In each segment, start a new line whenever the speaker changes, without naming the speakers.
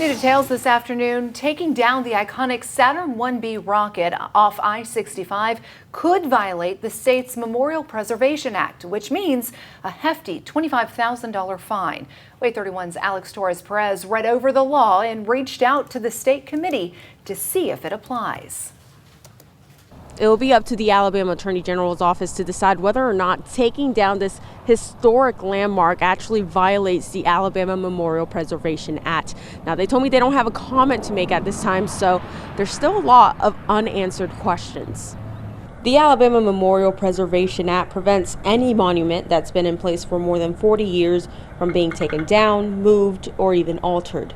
New details this afternoon. Taking down the iconic Saturn IB rocket off I-65 could violate the state's Memorial Preservation Act, which means a hefty $25,000 fine. WAAY 31's Alex Torres-Perez read over the law and reached out to the state committee to see if it applies.
It will be up to the Alabama Attorney General's office to decide whether or not taking down this historic landmark actually violates the Alabama Memorial Preservation Act. Now, they told me they don't have a comment to make at this time, so there's still a lot of unanswered questions. The Alabama Memorial Preservation Act prevents any monument that's been in place for more than 40 years from being taken down, moved, or even altered.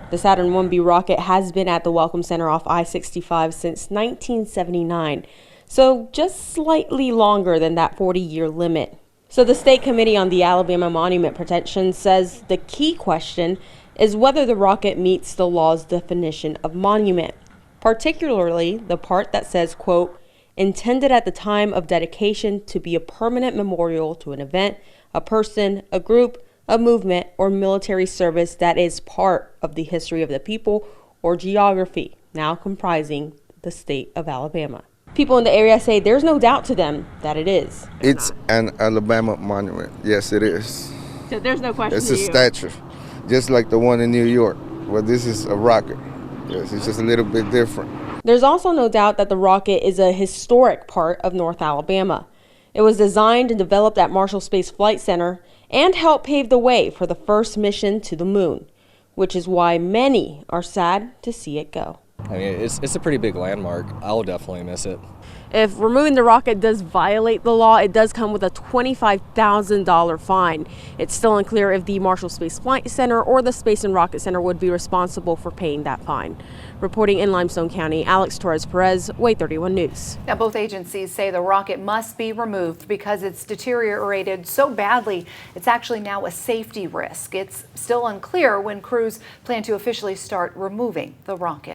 The Saturn IB rocket has been at the Welcome Center off I-65 since 1979, so just slightly longer than that 40-year limit. So the State Committee on the Alabama Monument Protection says the key question is whether the rocket meets the law's definition of monument, particularly the part that says, quote, intended at the time of dedication to be a permanent memorial to an event, a person, a group, a movement, or military service that is part of the history of the people or geography now comprising the state of Alabama. People in the area say there's no doubt to them that it is.
It's an Alabama monument. Yes, it is.
So there's no question.
It's a statue, just like the one in New York. Well, this is a rocket. Yes, it's just a little bit different.
There's also no doubt that the rocket is a historic part of North Alabama. It was designed and developed at Marshall Space Flight Center and helped pave the way for the first mission to the moon, which is why many are sad to see it go.
I mean, it's a pretty big landmark. I'll definitely miss it.
If removing the rocket does violate the law, it does come with a $25,000 fine. It's still unclear if the Marshall Space Flight Center or the Space and Rocket Center would be responsible for paying that fine. Reporting in Limestone County, Alex Torres-Perez, WAAY 31 News.
Now, both agencies say the rocket must be removed because it's deteriorated so badly it's actually now a safety risk. It's still unclear when crews plan to officially start removing the rocket.